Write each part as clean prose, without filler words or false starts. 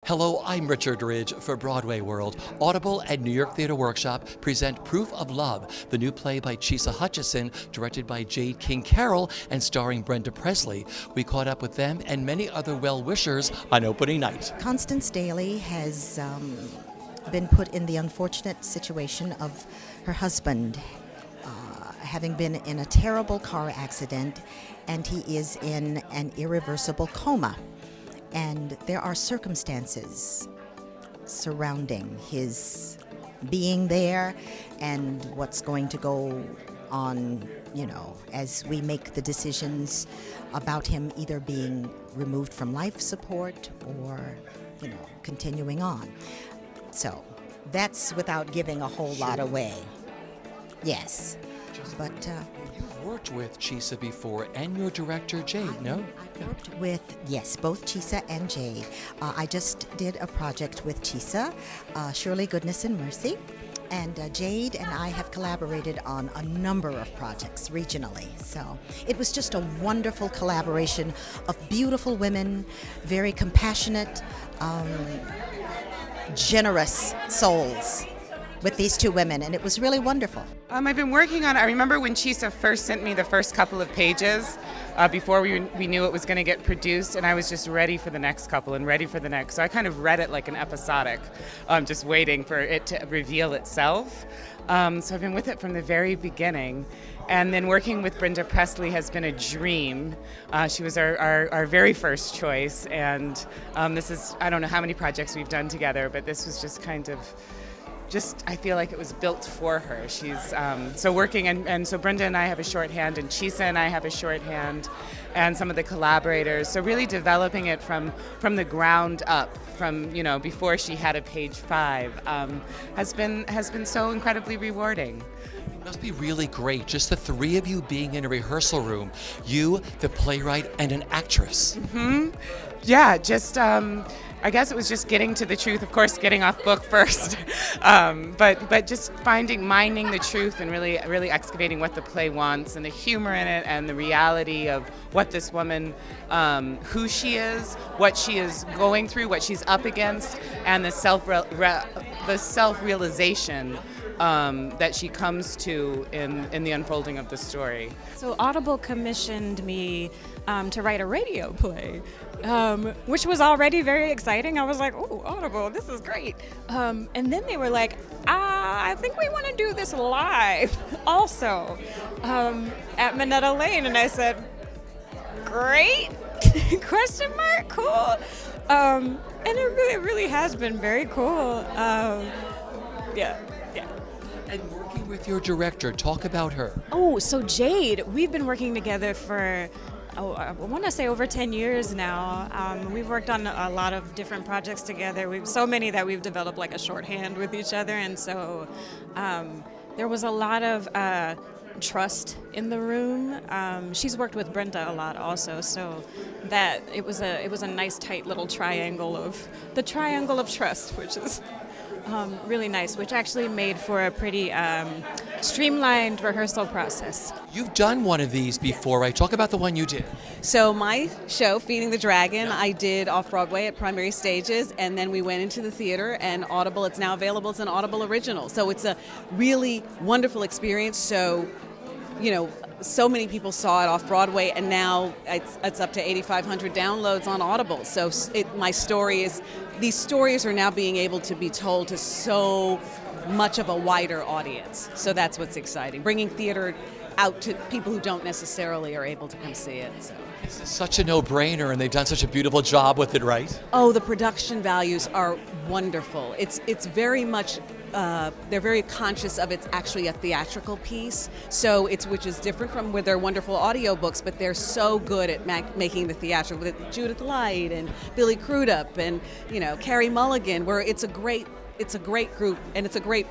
Hello, I'm Richard Ridge for BroadwayWorld. Audible and New York Theatre Workshop present Proof of Love, the new play by Chisa Hutchison, directed by Jade King Carroll and starring Brenda Presley. We caught up with them and many other well-wishers on opening night. Constance Daly has been put in the unfortunate situation of her husband having been in a terrible car accident, and he is in an irreversible coma. And there are circumstances surrounding his being there and what's going to go on, as we make the decisions about him either being removed from life support or, continuing on. So that's without giving a whole lot away. Yes. But you've worked with Chisa before and your director Jade, no? I've worked with, yes, both Chisa and Jade. I just did a project with Chisa, Surely Goodness and Mercy, and Jade and I have collaborated on a number of projects regionally. So it was just a wonderful collaboration of beautiful women, very compassionate, generous souls with these two women, and it was really wonderful. I've been working on it. I remember when Chisa first sent me the first couple of pages before we knew it was going to get produced, and I was just ready for the next couple and ready for the next. So I kind of read it like an episodic, just waiting for it to reveal itself. So I've been with it from the very beginning. And then working with Brenda Presley has been a dream. She was our very first choice, and this is, I don't know how many projects we've done together, but this was just kind of I feel like it was built for her. She's so working, and so Brenda and I have a shorthand, and Chisa and I have a shorthand, and some of the collaborators. So really developing it from the ground up, from before she had a page 5, has been so incredibly rewarding. It must be really great, just the three of you being in a rehearsal room, you, the playwright, and an actress. Mm-hmm. Yeah, just I guess it was just getting to the truth, of course, getting off book first, but just mining the truth and really excavating what the play wants and the humor in it and the reality of what this woman, who she is, what she is going through, what she's up against, and the self-realization that she comes to in the unfolding of the story. So Audible commissioned me to write a radio play, which was already very exciting. I was like, "Oh, Audible, this is great!" And then they were like, "I think we want to do this live, also, at Minetta Lane." And I said, "Great? Question mark? Cool." And it really has been very cool. Yeah. And working with your director, talk about her. Oh, so Jade, we've been working together for, I want to say over 10 years now. We've worked on a lot of different projects together. We've so many that we've developed like a shorthand with each other, and so there was a lot of trust in the room. She's worked with Brenda a lot also, so that it was a nice tight little triangle of trust, which is really nice, which actually made for a pretty streamlined rehearsal process. You've done one of these before, right? Talk about the one you did. So my show, Feeding the Dragon, I did off-Broadway at Primary Stages, and then we went into the theater, and Audible, it's now available as an Audible original. So it's a really wonderful experience. So, so many people saw it off-Broadway, and now it's up to 8,500 downloads on Audible. So these stories are now being able to be told to so much of a wider audience. So that's what's exciting, bringing theater out to people who don't necessarily are able to come see it. So. This is such a no-brainer, and they've done such a beautiful job with it, right? Oh, the production values are wonderful. It's very much, they're very conscious of it's actually a theatrical piece, so which is different from with their wonderful audiobooks, but they're so good at making the theatrical, with Judith Light and Billy Crudup and Carrie Mulligan, where it's a great group, and it's a great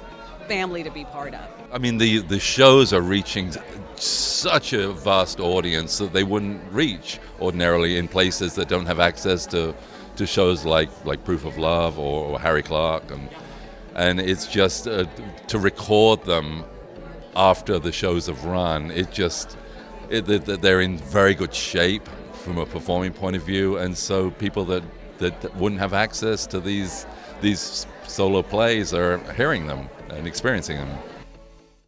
family to be part of. I mean, the shows are reaching such a vast audience that they wouldn't reach ordinarily in places that don't have access to shows like Proof of Love or Harry Clark, and it's just to record them after the shows have run. They're in very good shape from a performing point of view, and so people that that wouldn't have access to these solo plays are hearing them and experiencing them.